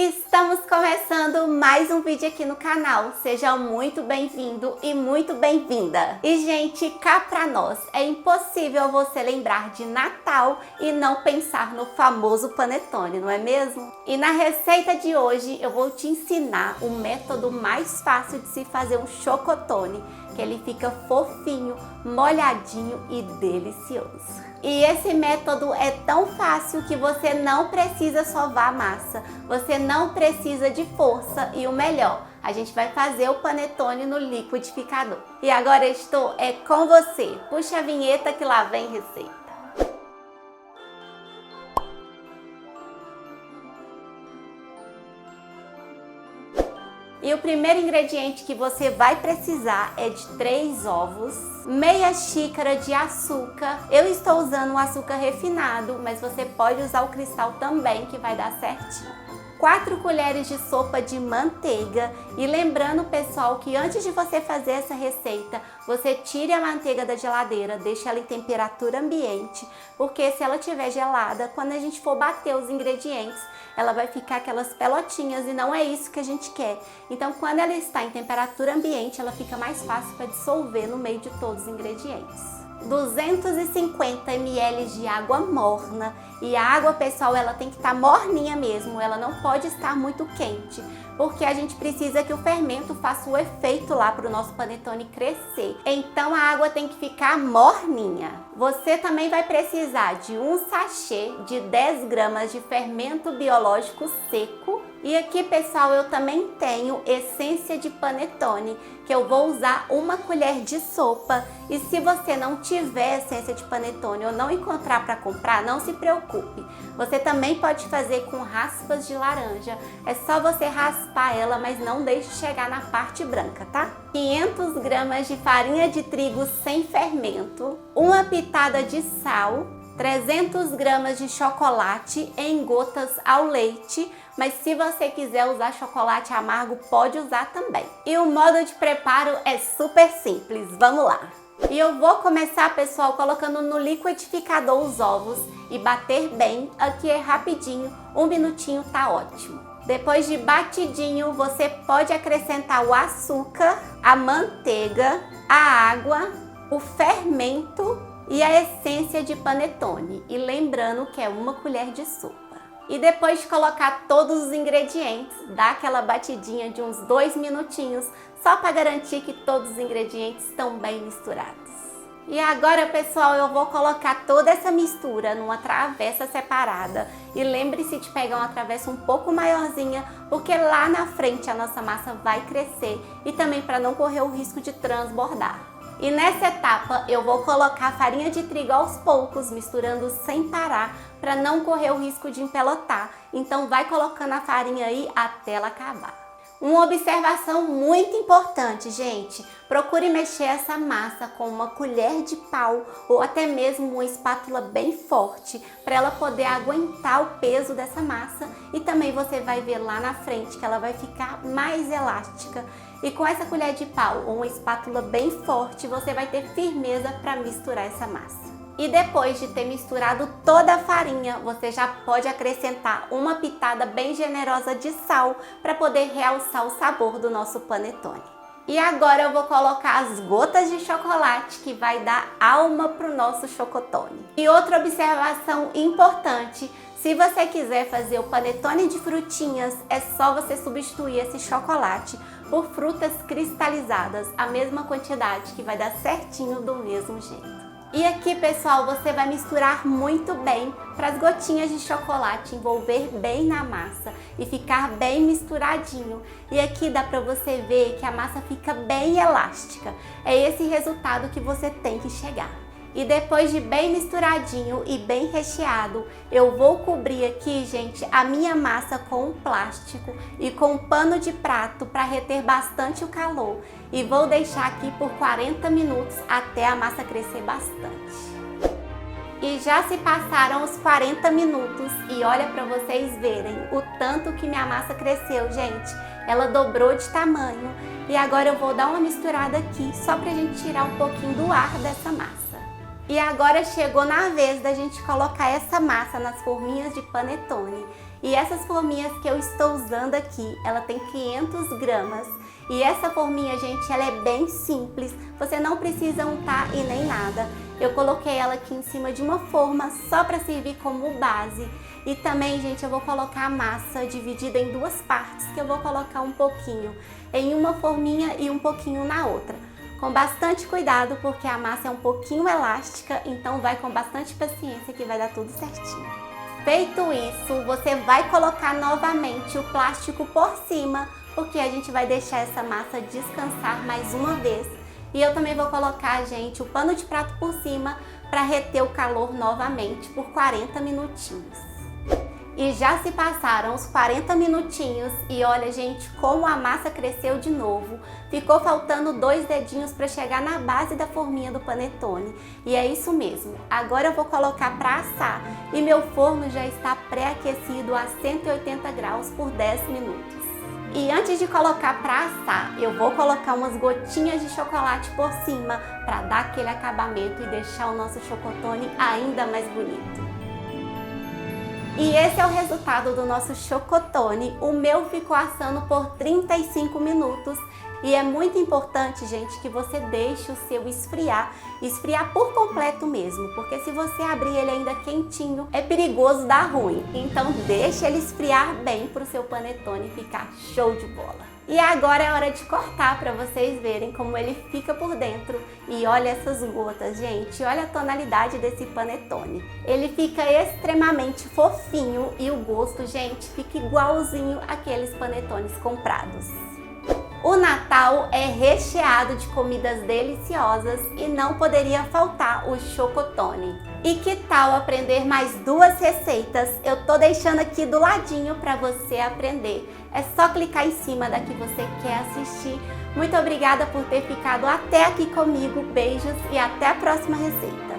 Estamos começando mais um vídeo aqui no canal. Seja muito bem-vindo e muito bem-vinda. E gente, cá pra nós, é impossível você lembrar de Natal e não pensar no famoso panetone, não é mesmo? E na receita de hoje eu vou te ensinar o método mais fácil de se fazer um chocotone, que ele fica fofinho, molhadinho e delicioso. E esse método é tão fácil que você não precisa sovar a massa, você não precisa de força e o melhor, a gente vai fazer o panetone no liquidificador. E agora estou com você, puxa a vinheta que lá vem receita. E o primeiro ingrediente que você vai precisar é de 3 ovos, meia xícara de açúcar. Eu estou usando um açúcar refinado, mas você pode usar o cristal também, que vai dar certinho. 4 colheres de sopa de manteiga. E lembrando, pessoal, que antes de você fazer essa receita, você tire a manteiga da geladeira, deixe ela em temperatura ambiente, porque se ela estiver gelada, quando a gente for bater os ingredientes, ela vai ficar aquelas pelotinhas e não é isso que a gente quer. Então, quando ela está em temperatura ambiente, ela fica mais fácil para dissolver no meio de todos os ingredientes. 250 ml de água morna, e a água, pessoal, ela tem que estar morninha mesmo, ela não pode estar muito quente, porque a gente precisa que o fermento faça o efeito lá para o nosso panetone crescer. Então a água tem que ficar morninha. Você também vai precisar de um sachê de 10 gramas de fermento biológico seco. E aqui, pessoal, eu também tenho essência de panetone, que eu vou usar 1 colher de sopa. E se você não tiver essência de panetone ou não encontrar para comprar, não se preocupe. Você também pode fazer com raspas de laranja. É só você raspar ela, mas não deixe chegar na parte branca, tá? 500 gramas de farinha de trigo sem fermento, 1 pitada de sal, 300 gramas de chocolate em gotas ao leite, mas se você quiser usar chocolate amargo, pode usar também. E o modo de preparo é super simples, vamos lá! E eu vou começar, pessoal, colocando no liquidificador os ovos e bater bem. Aqui é rapidinho, 1 minutinho tá ótimo. Depois de batidinho, você pode acrescentar o açúcar, a manteiga, a água, o fermento e a essência de panetone. E lembrando que é 1 colher de sopa. E depois de colocar todos os ingredientes, dá aquela batidinha de uns 2 minutinhos, só para garantir que todos os ingredientes estão bem misturados. E agora, pessoal, eu vou colocar toda essa mistura numa travessa separada. E lembre-se de pegar uma travessa um pouco maiorzinha, porque lá na frente a nossa massa vai crescer e também para não correr o risco de transbordar. E nessa etapa eu vou colocar a farinha de trigo aos poucos, misturando sem parar, para não correr o risco de empelotar. Então vai colocando a farinha aí até ela acabar. Uma observação muito importante, gente, procure mexer essa massa com uma colher de pau ou até mesmo uma espátula bem forte, para ela poder aguentar o peso dessa massa, e também você vai ver lá na frente que ela vai ficar mais elástica. E com essa colher de pau ou uma espátula bem forte, você vai ter firmeza para misturar essa massa. E depois de ter misturado toda a farinha, você já pode acrescentar 1 pitada bem generosa de sal para poder realçar o sabor do nosso panetone. E agora eu vou colocar as gotas de chocolate, que vai dar alma para o nosso chocotone. E outra observação importante: se você quiser fazer o panetone de frutinhas, é só você substituir esse chocolate por frutas cristalizadas, a mesma quantidade, que vai dar certinho do mesmo jeito. E aqui, pessoal, você vai misturar muito bem para as gotinhas de chocolate envolver bem na massa e ficar bem misturadinho. E aqui dá para você ver que a massa fica bem elástica. É esse resultado que você tem que chegar. E depois de bem misturadinho e bem recheado, eu vou cobrir aqui, gente, a minha massa com um plástico e com um pano de prato para reter bastante o calor. E vou deixar aqui por 40 minutos até a massa crescer bastante. E já se passaram os 40 minutos e olha para vocês verem o tanto que minha massa cresceu, gente. Ela dobrou de tamanho. E agora eu vou dar uma misturada aqui só para a gente tirar um pouquinho do ar dessa massa. E agora chegou na vez da gente colocar essa massa nas forminhas de panetone. E essas forminhas que eu estou usando aqui, ela tem 500 gramas. E essa forminha, gente, ela é bem simples, você não precisa untar e nem nada. Eu coloquei ela aqui em cima de uma forma só para servir como base. E também, gente, eu vou colocar a massa dividida em duas partes, que eu vou colocar um pouquinho em uma forminha e um pouquinho na outra. Com bastante cuidado, porque a massa é um pouquinho elástica, então vai com bastante paciência que vai dar tudo certinho. Feito isso, você vai colocar novamente o plástico por cima, porque a gente vai deixar essa massa descansar mais uma vez. E eu também vou colocar, gente, o pano de prato por cima para reter o calor novamente por 40 minutinhos. E já se passaram os 40 minutinhos e olha, gente, como a massa cresceu de novo. Ficou faltando 2 dedinhos para chegar na base da forminha do panetone. E é isso mesmo. Agora eu vou colocar para assar e meu forno já está pré-aquecido a 180 graus por 10 minutos. E antes de colocar para assar, eu vou colocar umas gotinhas de chocolate por cima para dar aquele acabamento e deixar o nosso chocotone ainda mais bonito. E esse é o resultado do nosso chocotone. O meu ficou assando por 35 minutos. E é muito importante, gente, que você deixe o seu esfriar por completo mesmo, porque se você abrir ele ainda quentinho, é perigoso dar ruim. Então deixe ele esfriar bem para o seu panetone ficar show de bola. E agora é hora de cortar para vocês verem como ele fica por dentro. E olha essas gotas, gente, olha a tonalidade desse panetone. Ele fica extremamente fofinho e o gosto, gente, fica igualzinho àqueles panetones comprados. O Natal é recheado de comidas deliciosas e não poderia faltar o chocotone. E que tal aprender mais 2 receitas? Eu tô deixando aqui do ladinho para você aprender. É só clicar em cima da que você quer assistir. Muito obrigada por ter ficado até aqui comigo. Beijos e até a próxima receita.